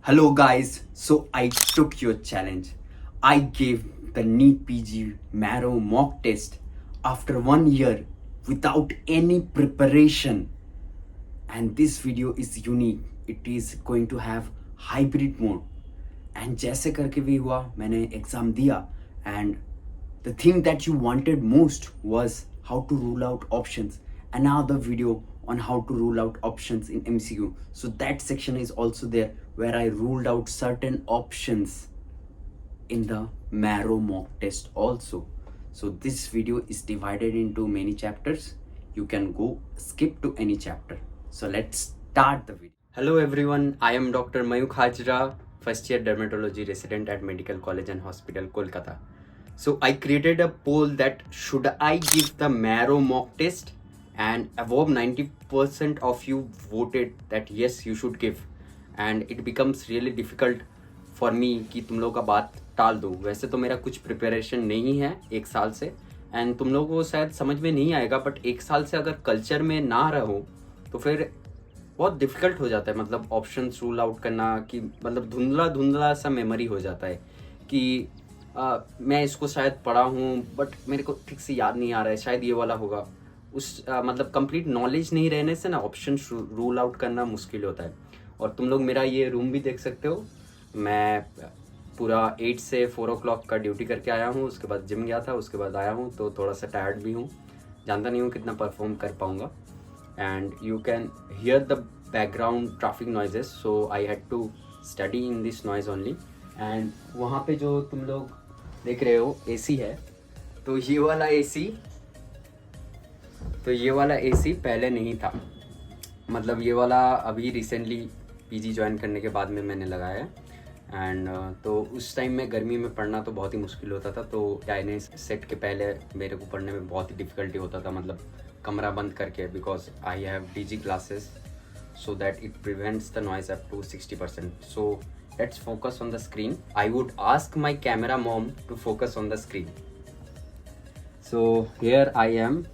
Hello guys, so I took your challenge. I gave the NEET PG Marrow mock test after 1 year without any preparation. And this video is unique. It is going to have hybrid mode. And जैसे करके भी हुआ मैंने exam दिया and the thing that you wanted most was how to rule out options. Another video on how to rule out options in MCQ. So that section is also there where I ruled out certain options in the Marrow mock test also. So this video is divided into many chapters. You can go skip to any chapter. So let's start the video. Hello everyone, I am Dr. Mayuk Hajra, first year dermatology resident at Medical College and Hospital, Kolkata. So I created a poll that should I give the Marrow mock test, and above 90% of you voted that yes you should give, and it becomes really difficult for me कि तुम लोगों का बात टाल दूँ. वैसे तो मेरा कुछ प्रिपरेशन नहीं है एक साल से, एंड तुम लोगों को शायद समझ में नहीं आएगा, बट एक साल से अगर कल्चर में ना रहो तो फिर बहुत डिफ़िकल्ट हो जाता है. मतलब ऑप्शंस रूल आउट करना कि मतलब धुंधला धुंधला सा मेमोरी हो जाता है कि मैं इसको शायद पढ़ा हूँ बट मेरे को ठीक से याद नहीं आ रहा है, शायद ये वाला होगा. उस मतलब कंप्लीट नॉलेज नहीं रहने से ना ऑप्शन रूल आउट करना मुश्किल होता है. और तुम लोग मेरा ये रूम भी देख सकते हो. मैं पूरा 8 से 4 o'clock का ड्यूटी करके आया हूँ, उसके बाद जिम गया था, उसके बाद आया हूँ तो थोड़ा सा टायर्ड भी हूँ. जानता नहीं हूँ कितना परफॉर्म कर पाऊँगा. And you can hear the background traffic noises, so I had to study in this noise only. And वहाँ पे जो तुम लोग देख रहे हो एसी है, तो ये वाला एसी पहले नहीं था. मतलब ये वाला अभी रिसेंटली पीजी ज्वाइन करने के बाद में मैंने लगाया है. एंड तो उस टाइम में गर्मी में पढ़ना तो बहुत ही मुश्किल होता था, तो यानी सेट के पहले मेरे को पढ़ने में बहुत ही डिफ़िकल्टी होता था, मतलब कमरा बंद करके, because I have DG classes so that it prevents the noise up to 60%. So let's focus on the screen. I would ask my camera mom to focus on the screen. So here I am.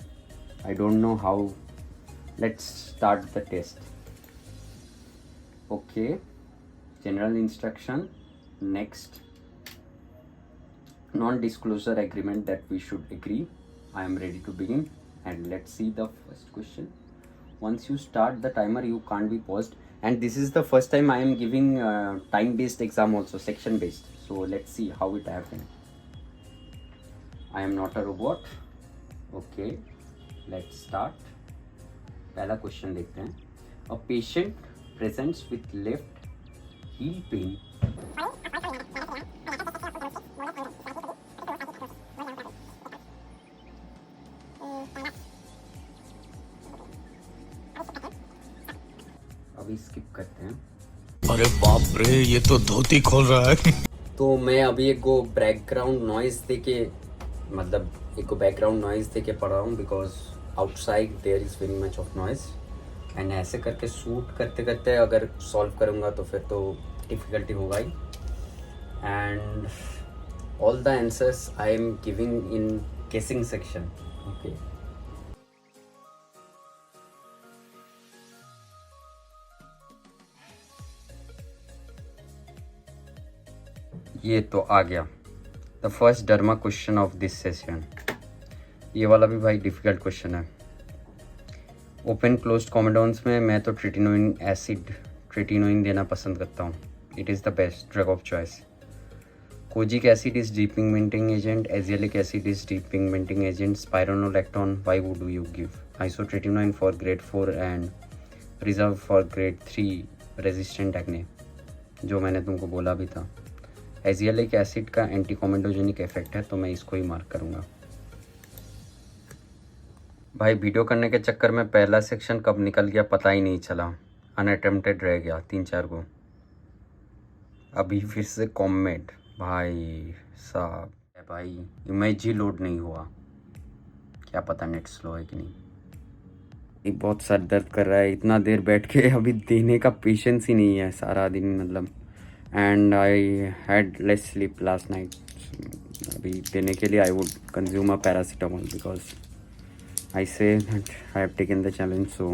I don't know how. Let's start the test. Okay, general instruction. Next, non-disclosure agreement that we should agree. I am ready to begin, and let's see the first question. Once you start the timer, you can't be paused. And this is the first time I am giving time based exam also, section based. So let's see how it happens. I am not a robot. Okay, let's start. पहला question देखते हैं. A patient presents with left heel pain. अभी skip करते हैं. अरे बाप रे, ये तो धोती खोल रहा है. तो मैं अभी एक को बैकग्राउंड नॉइज देके पढ़ रहा हूँ, because outside there is very much of noise. And ऐसे करके शूट करते करते अगर सॉल्व करूँगा तो फिर तो डिफ़िकल्टी होगा ही. And all the answers I am giving in guessing section. Okay, ये तो आ गया the first derma question of this session. ये वाला भी भाई डिफ़िकल्ट क्वेश्चन है. ओपन क्लोज्ड कॉमेडोन्स में मैं तो ट्रेटिनोइन देना पसंद करता हूँ. It is the best drug of choice. Kojic acid is depigmenting agent, azelaic acid is depigmenting agent, spironolactone why would you give? Isotretinoin for grade 4 and reserve for grade 3 resistant acne, जो मैंने तुमको बोला भी था. एजियलिक acid का एंटीकोमेडोजेनिक effect है, तो मैं इसको ही मार्क करूँगा. भाई वीडियो करने के चक्कर में पहला सेक्शन कब निकल गया पता ही नहीं चला. अनअटेम्प्टेड रह गया 3-4 को. अभी फिर से कॉमेड भाई साहब. भाई इमेज ही लोड नहीं हुआ, क्या पता नेट स्लो है कि नहीं. ये बहुत सर दर्द कर रहा है, इतना देर बैठ के अभी देने का पेशेंस ही नहीं है सारा दिन मतलब. And I had less sleep last night. अभी देने के लिए I would consume a paracetamol, because I say that I have taken the challenge, so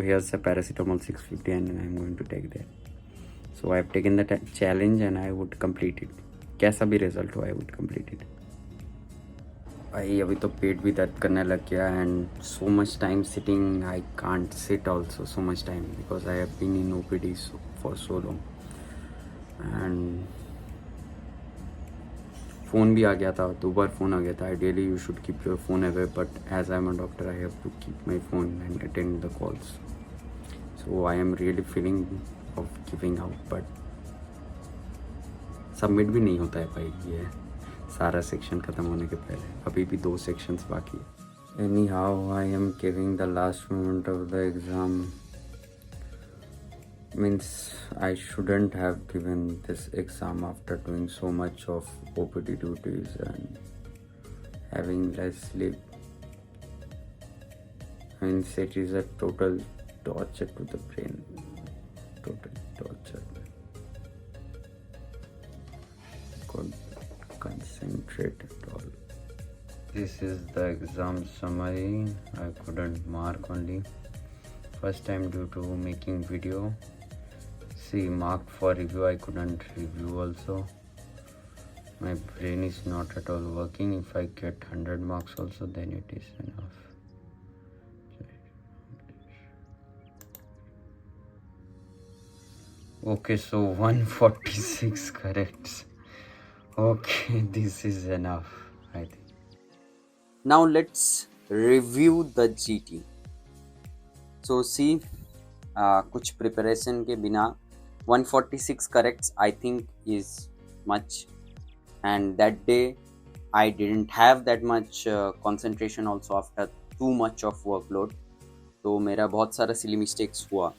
here's a paracetamol 650 and I'm going to take that. So I have taken the challenge and I would complete it. कैसा भी result हो, I would complete it. भाई अभी तो पेट भी दर्द करने लग गया and so much time sitting, I can't sit also so much time because I have been in OPD for so long. And phone भी आ गया था, 2 बार फ़ोन आ गया था. Ideally you should keep your phone away, but as I'm a doctor I have to keep my phone and attend the calls. So I am really feeling of giving out, but submit भी नहीं होता है भाई ये सारा section ख़त्म होने के पहले. अभी भी 2 सेक्शंस बाकी है. Anyhow, I am giving the last moment of the exam. Means I shouldn't have given this exam after doing so much of OPD duties and having less sleep. Means it is a total torture to the brain. Total torture. Couldn't concentrate at all. This is the exam summary. I couldn't mark only. First time due to making video. See, marked for review, I couldn't review also. My brain is not at all working. If I get 100 marks also, then it is enough. Okay, so 146 corrects. Okay, this is enough, I think. Now let's review the GT. So see, कुछ preparation के बिना 146 corrects I think is much, and that day I didn't have that much concentration also after too much of workload. तो मेरा बहुत सारा silly mistakes हुआ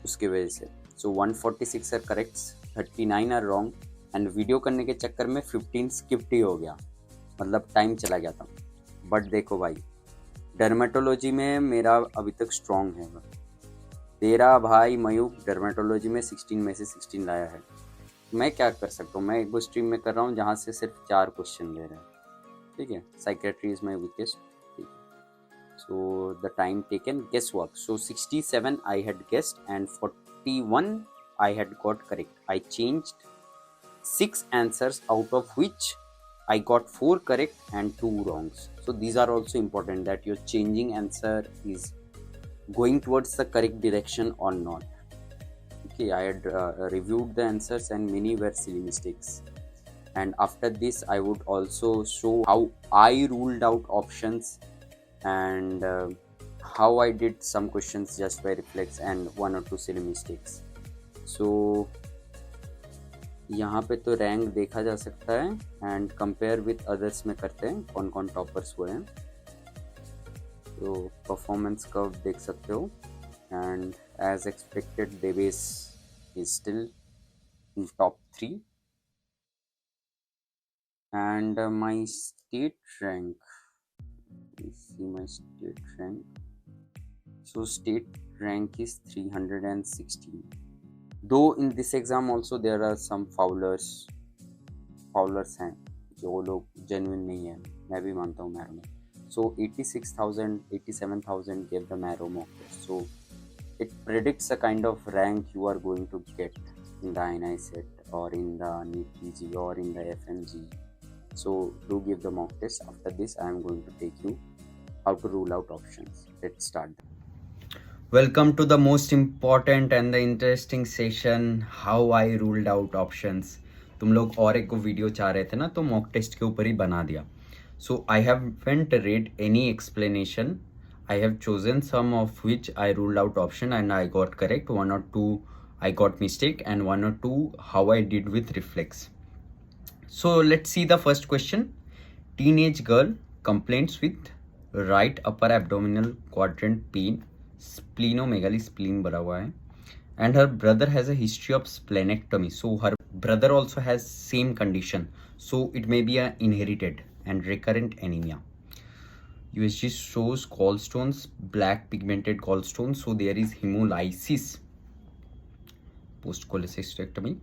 उसके वजह से. So 146 are corrects, 39 are wrong, and video करने के चक्कर में 15 स्किप्ड ही हो गया, मतलब टाइम चला गया था. बट देखो भाई, डर्मेटोलॉजी में मेरा अभी तक स्ट्रॉन्ग है. तेरा भाई मयूक डर्मेटोलॉजी में 16 में से 16 लाया है. मैं क्या कर सकता हूँ? मैं एक वो स्ट्रीम में कर रहा हूँ जहाँ से सिर्फ 4 क्वेश्चन ले रहे हैं. ठीक है, साइकेट्री इज माई वीकेस्ट. ठीक है, so the time taken guess work. So 67 I had guessed and 41 I had got correct. I changed 6 answers, out of which I got 4 correct and 2 wrongs. So these are also important, that your changing answer is going towards the correct direction or not. Okay, I had reviewed the answers and many were silly mistakes. And after this I would also show how I ruled out options and how I did some questions just by reflex and 1 or 2 silly mistakes. So यहाँ पे तो rank देखा जा सकता है and compare with others में करते हैं कौन कौन टॉपर्स हुए हैं. तो परफॉर्मेंस कर्व देख सकते हो and as expected Devesh is still in top 3 and my state rank. see my state rank. So state rank is 316. Though in this exam also there are some foulers हैं जो लोग genuine नहीं है, मैं भी मानता हूँ मैरो में. So 86,000, 87,000 gave the Marrow mock test. So it predicts a kind of rank you are going to get in the INI set or in the NEET PG or in the FMG. So do give the mock test. After this I am going to take you how to rule out options. Let's start. Welcome to the most important and the interesting session, how I ruled out options. तुम लोग और एक को video चाह रहे थे ना, तो मॉक टेस्ट के ऊपर ही बना दिया. So I haven't read any explanation. I have chosen some of which I ruled out option and I got correct. 1 or 2 I got mistake and 1 or 2 how I did with reflex. So let's see the first question. Teenage girl complains with right upper abdominal quadrant pain, splenomegaly, spleen भरा हुआ है, and her brother has a history of splenectomy. So her brother also has same condition, so it may be a inherited and recurrent anemia. USG shows gallstones, black pigmented gallstones, so there is hemolysis post cholecystectomy,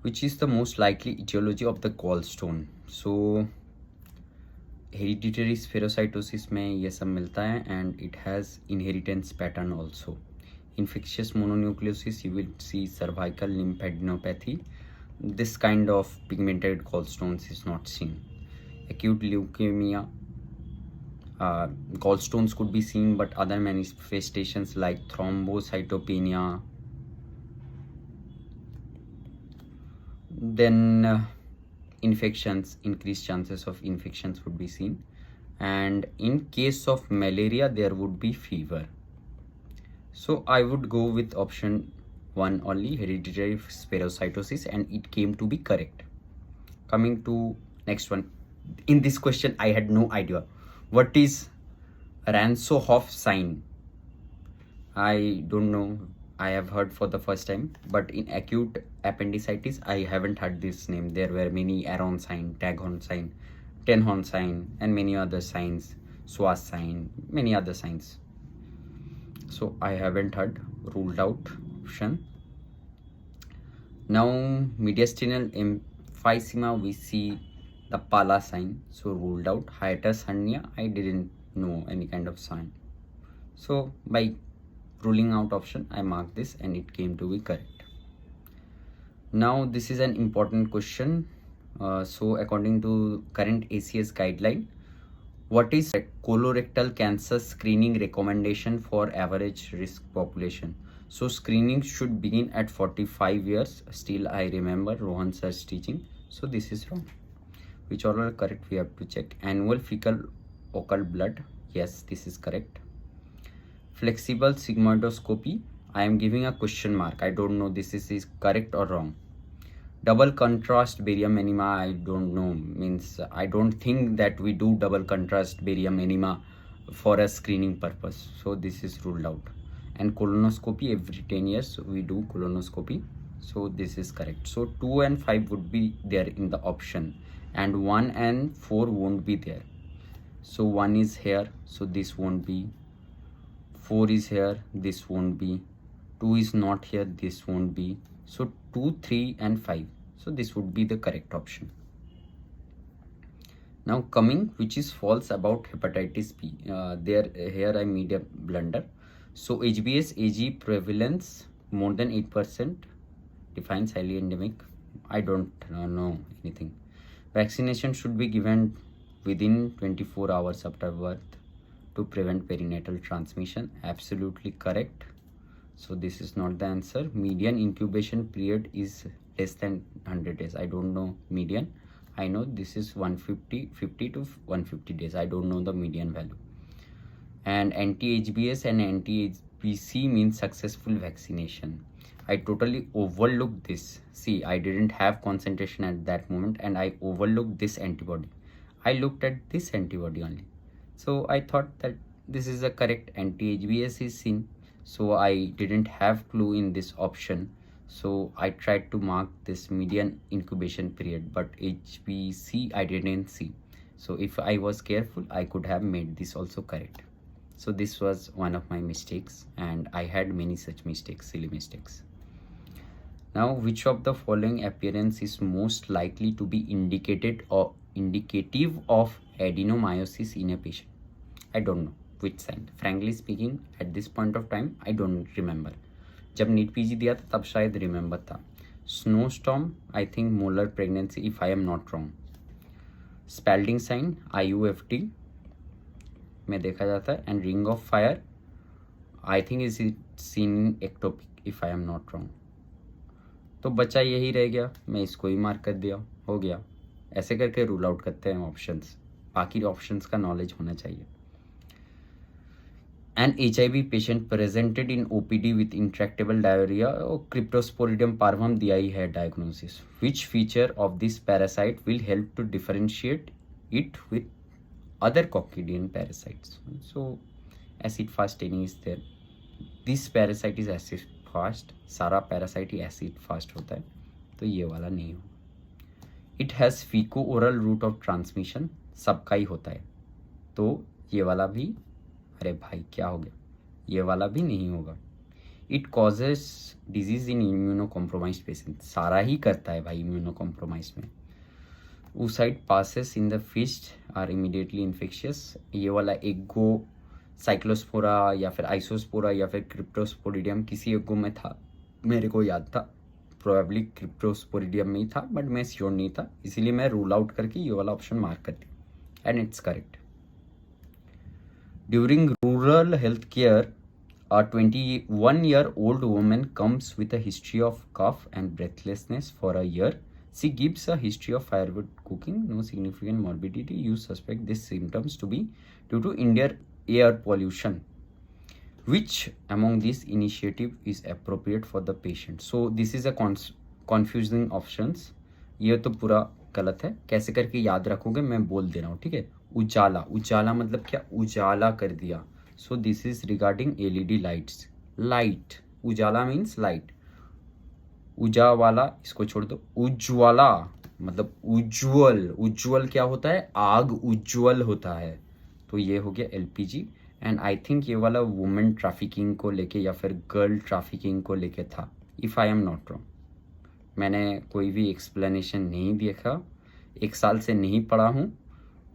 which is the most likely etiology of the gallstone. So hereditary spherocytosis में ये सब मिलता है and it has inheritance pattern also. infectious mononucleosis, you will see cervical lymphadenopathy. This kind of pigmented gallstones is not seen. Acute leukemia, gallstones could be seen, but other manifestations like thrombocytopenia, then infections, increased chances of infections would be seen, and in case of malaria there would be fever. So I would go with option 1 only, hereditary spherocytosis, and it came to be correct. Coming to next one. In this question I had no idea what is Ransohoff sign. I don't know, I have heard for the first time, but in acute appendicitis I haven't heard this name. There were many Aron sign, Taghorn sign, Tenhorn sign, and many other signs, Swas sign, many other signs. So I haven't heard, ruled out option. Now mediastinal emphysema, we see the Pala sign, so ruled out. Hiatus hernia, I didn't know any kind of sign. So by ruling out option, I marked this and it came to be correct. Now this is an important question. So according to current ACS guideline, what is colorectal cancer screening recommendation for average risk population? So screening should begin at 45 years. Still I remember Rohan sir's teaching. So this is wrong. Which all are correct, we have to check. Annual fecal occult blood, yes, this is correct. Flexible sigmoidoscopy, I am giving a question mark. I don't know this is correct or wrong. Double contrast barium enema, I don't know, means I don't think that we do double contrast barium enema for a screening purpose. So this is ruled out. And colonoscopy, every 10 years we do colonoscopy. So this is correct. So 2 and 5 would be there in the option, and 1 and 4 won't be there. So 1 is here, so this won't be. 4 is here, this won't be. 2 is not here, this won't be. So 2, 3 and 5. So this would be the correct option. Now coming, which is false about hepatitis B. Here I made a blunder. So HBs AG prevalence more than 8% defines highly endemic. I don't know anything. Vaccination should be given within 24 hours after birth to prevent perinatal transmission. Absolutely correct. So this is not the answer. Median incubation period is less than 100 days. I don't know median. I know this is 50 to 150 days. I don't know the median value. And anti-HBs and anti-HBC means successful vaccination. I totally overlooked this. See, I didn't have concentration at that moment and I overlooked this antibody. I looked at this antibody only. So I thought that this is the correct anti-HBs is seen. So I didn't have clue in this option. So I tried to mark this median incubation period, but HBC I didn't see. So if I was careful, I could have made this also correct. So this was one of my mistakes, and I had many such mistakes, silly mistakes. Now, which of the following appearance is most likely to be indicated or indicative of adenomyosis in a patient? I don't know which sign. Frankly speaking, at this point of time, I don't remember. जब NEET PG दिया था तब शायद remember था. Snowstorm, I think molar pregnancy, if I am not wrong. Spalding sign, IUFT में देखा जाता है, and ring of fire, I think is it seen in ectopic, if I am not wrong. तो बचा यही रह गया, मैं इसको ही मार्क कर दिया, हो गया. ऐसे करके रूल आउट करते हैं ऑप्शंस. बाकी ऑप्शंस का नॉलेज होना चाहिए. An HIV patient presented in OPD with intractable diarrhea or Cryptosporidium parvum दिया ही है diagnosis. Which feature of this parasite will help to differentiate it with other coccidian parasites? So acid fast staining is there. This parasite is acid fast. सारा parasite ही acid fast होता है, तो ये वाला नहीं हो. It has feco-oral route of transmission, सबका ही होता है, तो ये वाला भी, अरे भाई क्या हो गया, ये वाला भी नहीं होगा. It causes disease in immuno compromise patient, सारा ही करता है भाई इम्यूनो कॉम्प्रोमाइज में. oocyte passes in the fist are immediately infectious. ये वाला एगो साइक्लोस्पोरा या फिर आइसोस्पोरा या फिर क्रिप्टोस्पोरिडियम किसी एक को में था, मेरे को याद था, प्रोबेबली क्रिप्टोस्पोरिडियम में ही था, बट मैं श्योर नहीं था, इसीलिए मैं रूल आउट करके ये वाला ऑप्शन मार्क कर दिया and it's correct. During rural health care a 21-year-old woman comes with a history of cough and breathlessness for a year. She gives a history of firewood cooking, no significant morbidity. You suspect these symptoms to be due to Indian air pollution. Which among these initiative is appropriate for the patient? So this is a confusing options. ये तो पूरा गलत है. कैसे करके याद रखोगे मैं बोल दे रहा हूँ, ठीक है. उजाला, उजाला मतलब क्या, उजाला कर दिया. So this is regarding LED lights. Light, Ujala means light. उजा वाला इसको छोड़ दो. उज्ज्वला मतलब उज्ज्वल. उज्ज्वल क्या होता है, आग उज्ज्वल होता है. तो ये हो गया LPG. एंड आई थिंक ये वाला वुमेन ट्रैफिकिंग को लेके या फिर गर्ल ट्रैफिकिंग को लेके था, if I am not wrong. मैंने कोई भी एक्सप्लेनेशन नहीं देखा, 1 साल से नहीं पढ़ा हूँ,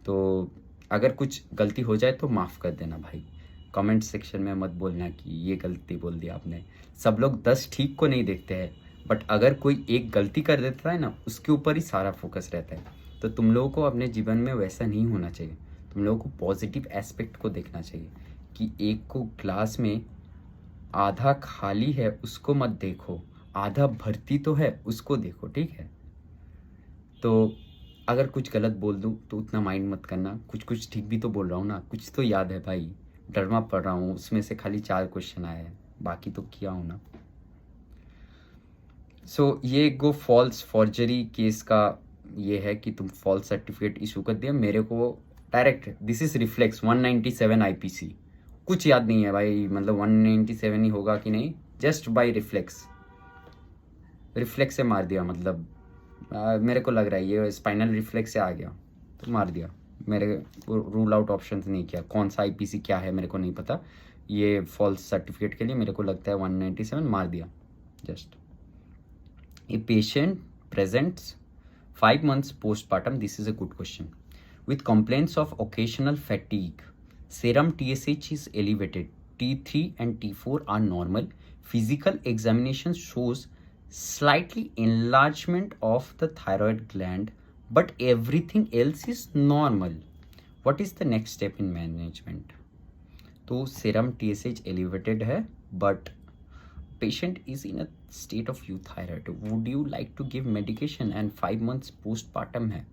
तो अगर कुछ गलती हो जाए तो माफ़ कर देना भाई. कमेंट सेक्शन में मत बोलना कि ये गलती बोल दिया आपने. सब लोग 10 ठीक को नहीं देखते हैं, बट अगर कोई एक गलती कर देता है ना, उसके ऊपर ही सारा फोकस रहता है. तो तुम लोगों को अपने जीवन में वैसा नहीं होना चाहिए. तुम लोगों को पॉजिटिव एस्पेक्ट को देखना चाहिए कि एक को ग्लास में आधा खाली है उसको मत देखो, आधा भर्ती तो है उसको देखो, ठीक है. तो अगर कुछ गलत बोल दूँ तो उतना माइंड मत करना. कुछ ठीक भी तो बोल रहा हूँ ना, कुछ तो याद है भाई. डरमा पढ़ रहा हूँ, उसमें से खाली 4 क्वेश्चन आए हैं, बाकी तो किया हूँ ना. सो ये गो फॉल्स फॉर्जरी केस का ये है कि तुम फॉल्स सर्टिफिकेट इशू कर दिया मेरे को direct. This is reflex 197 IPC. कुछ याद नहीं है भाई, मतलब 197 ही होगा कि नहीं, जस्ट बाय रिफ्लेक्स. रिफ्लेक्स से मार दिया, मतलब मेरे को लग रहा है ये स्पाइनल रिफ्लेक्स से आ गया तो मार दिया. मेरे रूल आउट ऑप्शंस नहीं किया. कौन सा IPC क्या है मेरे को नहीं पता. ये फॉल्स सर्टिफिकेट के लिए मेरे को लगता है 197 मार दिया just. A patient presents 5 months postpartum. This is a good question. With complaints of occasional fatigue, serum TSH is elevated. T3 and T4 are normal. Physical examination shows slightly enlargement of the thyroid gland, but everything else is normal. What is the next step in management? तो serum TSH elevated है, but patient is in a state of euthyroid. Would you like to give medication? And 5 months postpartum है,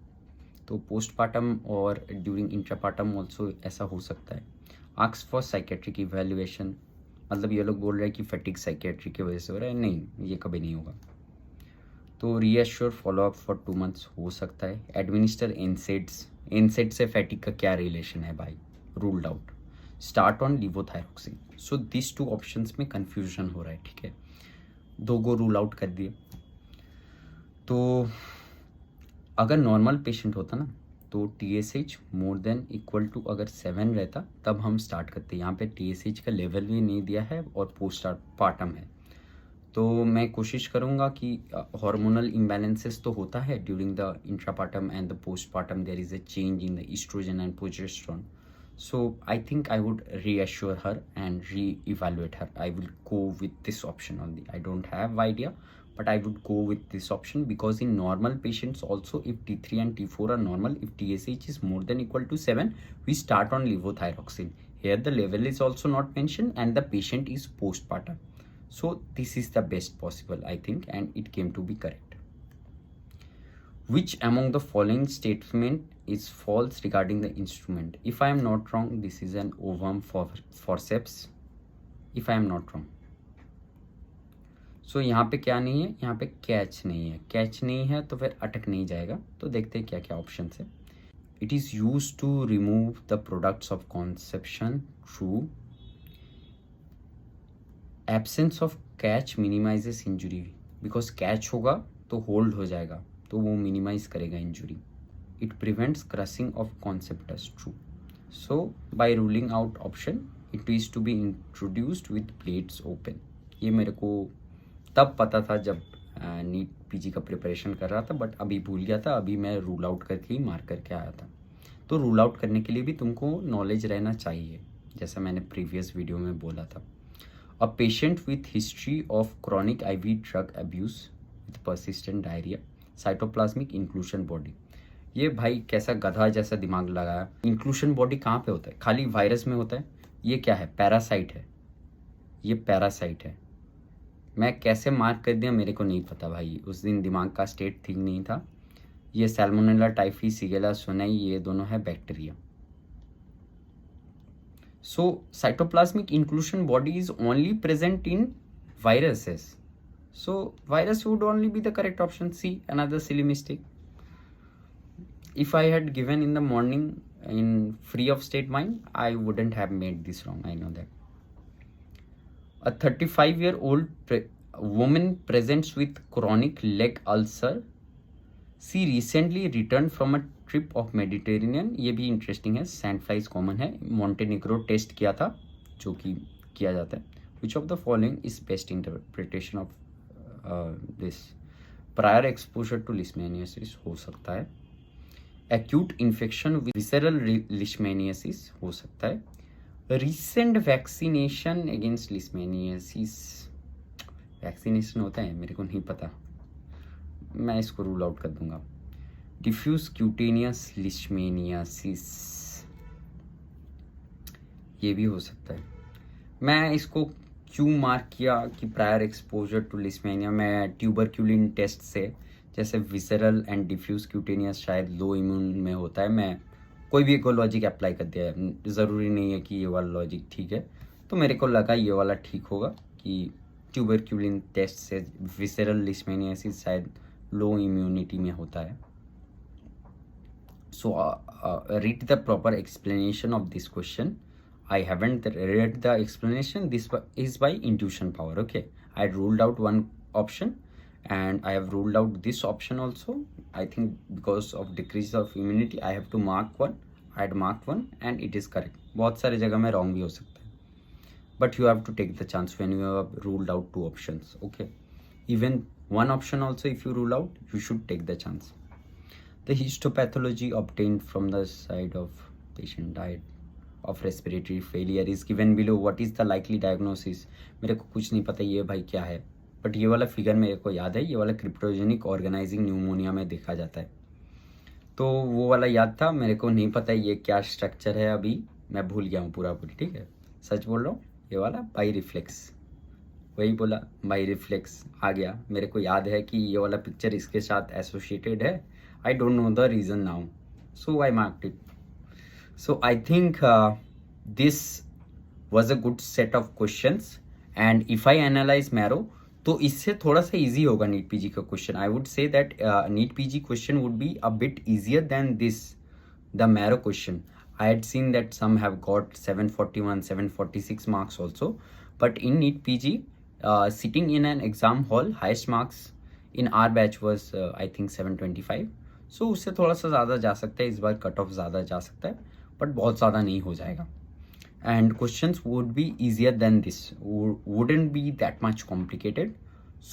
तो postpartum और during intrapartum also ऐसा हो सकता है. Ask for psychiatric evaluation. मतलब ये लोग बोल रहे हैं कि फैटिक साइकेट्री की वजह से हो रहा है. नहीं, ये कभी नहीं होगा. तो रीएश्योर फॉलोअप फॉर 2 months हो सकता है. Administer NSAIDs. एनसेड से फैटिक का क्या रिलेशन है भाई, ruled out. Start on levothyroxine. So this 2 options में कन्फ्यूजन हो रहा है, ठीक है. 2 को रूल आउट कर दिए. तो अगर नॉर्मल पेशेंट होता ना तो TSH more than equal to अगर 7 रहता तब हम स्टार्ट करते. यहाँ पे TSH का लेवल भी नहीं दिया है और पोस्टपार्टम है. तो मैं कोशिश करूँगा कि हार्मोनल इम्बैलेंसेस तो होता है during the intrapartum and the postpartum. There is a change in the oestrogen and progesterone. So I think I would reassure her and re-evaluate her. I will go with this option only. I don't have idea, but I would go with this option because in normal patients also, if T3 and T4 are normal, if TSH is more than equal to 7, we start on levothyroxine. Here the level is also not mentioned and the patient is postpartum. So this is the best possible, I think, and it came to be correct. Which among the following statement is false regarding the instrument? If I am not wrong, this is an ovum forceps. If I am not wrong. So यहाँ पे क्या नहीं है, यहाँ पे catch नहीं है. Catch नहीं है तो फिर अटक नहीं जाएगा. तो देखते हैं क्या क्या ऑप्शन है. It is used to remove the products of conception. True. Absence of catch minimizes injury. Because catch होगा तो hold हो जाएगा, तो वो मिनिमाइज करेगा injury. It prevents crushing of conceptus. True. So by ruling out option it is to be introduced with plates open. ये मेरे को तब पता था जब नीट PG का प्रिपरेशन कर रहा था, बट अभी भूल गया था. अभी मैं रूल आउट करके ही मार करके आया था. तो रूल आउट करने के लिए भी तुमको नॉलेज रहना चाहिए. जैसा मैंने प्रीवियस वीडियो में बोला था. A patient with history of chronic IV drug abuse with persistent diarrhea, cytoplasmic inclusion body. ये भाई कैसा गधा जैसा दिमाग लगाया. इंक्लूशन बॉडी कहाँ पे होता है? खाली वायरस में होता है. ये क्या है? पैरासाइट है. ये पैरासाइट है. मैं कैसे मार्क कर दिया मेरे को नहीं पता भाई. उस दिन दिमाग का स्टेट ठीक नहीं था. ये सैल्मोनेला टाइफी सिगेला सोनाई ये दोनों है bacteria. So cytoplasmic inclusion body is only present in viruses. So virus would only be the correct option. C, another silly mistake. If I had given in the morning in free of state mind, I wouldn't have made this wrong. I know that. A 35-year-old woman presents with chronic leg ulcer. She recently returned from a trip of Mediterranean. ये भी interesting है. Sand flies common है. Montenegro test किया था जो कि किया जाता है. Which of the following is best interpretation of this? Prior exposure to leishmaniasis हो सकता है. Acute infection with visceral leishmaniasis हो सकता है. Recent vaccination against leishmaniasis. Vaccination होता है मेरे को नहीं पता. मैं इसको रूल आउट कर दूंगा. डिफ्यूज क्यूटेनियस लिशमेनियासिस ये भी हो सकता है. मैं इसको क्यों मार्क किया कि प्रायर एक्सपोजर टू लिशमेनिया? मैं ट्यूबरक्यूलिन टेस्ट से जैसे विसेरल एंड डिफ्यूज क्यूटेनियस शायद लो इम्यून में होता है. मैं कोई भी एक लॉजिक अप्लाई कर दिया है. ज़रूरी नहीं है कि ये वाला लॉजिक ठीक है. तो मेरे को लगा ये वाला ठीक होगा कि ट्यूबरक्यूलिन टेस्ट से विसेरल लिशमेनियासिस शायद लो इम्यूनिटी में होता है. So read the proper explanation of this question. I haven't read the explanation. This is by intuition power. Okay, I had ruled out one option and I have ruled out this option also. I think because of decrease of immunity I have to mark one. I had marked one and it is correct. बहुत सारे जगह में wrong भी हो सकता है. But you have to take the chance when you have ruled out two options. Okay, even one option also if you rule out, you should take the chance. The histopathology obtained from the side of patient died of respiratory failure is given below. What is the likely diagnosis? मेरे को कुछ नहीं पता ये भाई क्या है. But ये वाला फिगर मेरे को याद है. ये वाला क्रिप्टोजेनिक ऑर्गेनाइजिंग न्यूमोनिया में देखा जाता है. तो वो वाला याद था. मेरे को नहीं पता ये क्या स्ट्रक्चर है. अभी मैं भूल गया हूँ पूरा. ठीक है, सच बोल रहा हूँ. ये वाला बाई रिफ्लेक्स, वही बोला बाई रिफ्लेक्स आ गया. मेरे को याद है कि ये वाला पिक्चर इसके साथ एसोसिएटेड है. I don't know the reason now, so I marked it. So I think this was a good set of questions, and if I analyze Marrow, तो इससे थोड़ा सा easy होगा नीट पीजी का question. I would say that NEET PG question would be a bit easier than this, the Marrow question. I had seen that some have got 741, 746 marks also, but in NEET PG, sitting in an exam hall, highest marks in our batch was I think 725. सो उससे थोड़ा सा ज़्यादा जा सकता है. इस बार cut off ज़्यादा जा सकता है बट बहुत ज़्यादा नहीं हो जाएगा. And questions would be easier than this, wouldn't be that much complicated.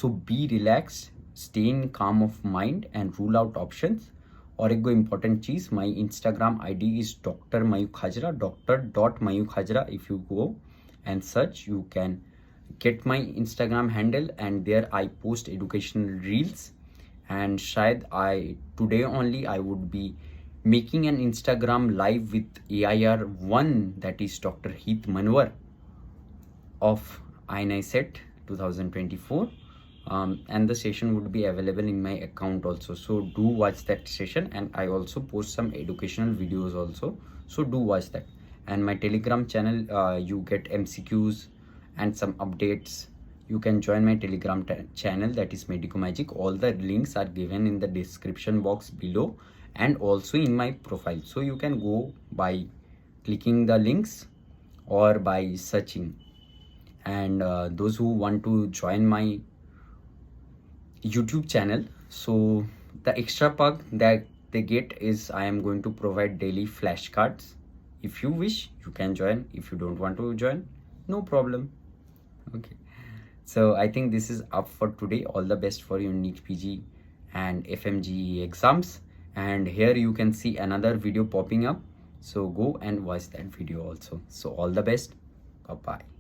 So be relaxed, stay in calm of mind and rule out options. और एक इम्पॉर्टेंट चीज़, my Instagram ID is doctor Mayukh Hajra, Dr.Mayukh Hajra. If you go and search, you can get my Instagram handle and there I post educational reels. And शायद today only I would be making an Instagram live with AIR1, that is Dr. Heath Manwar of INICET 2024, and the session would be available in my account also. So do watch that session, and I also post some educational videos also. So do watch that. And my Telegram channel, you get MCQs and some updates. You can join my Telegram channel, that is Medico Magic. All the links are given in the description box below and also in my profile. So you can go by clicking the links or by searching. And those who want to join my YouTube channel, so the extra perk that they get is I am going to provide daily flashcards. If you wish, you can join. If you don't want to join, no problem. Okay. So I think this is up for today. All the best for your NEET PG and FMGE exams. And here you can see another video popping up So go and watch that video also. So all the best. Bye bye.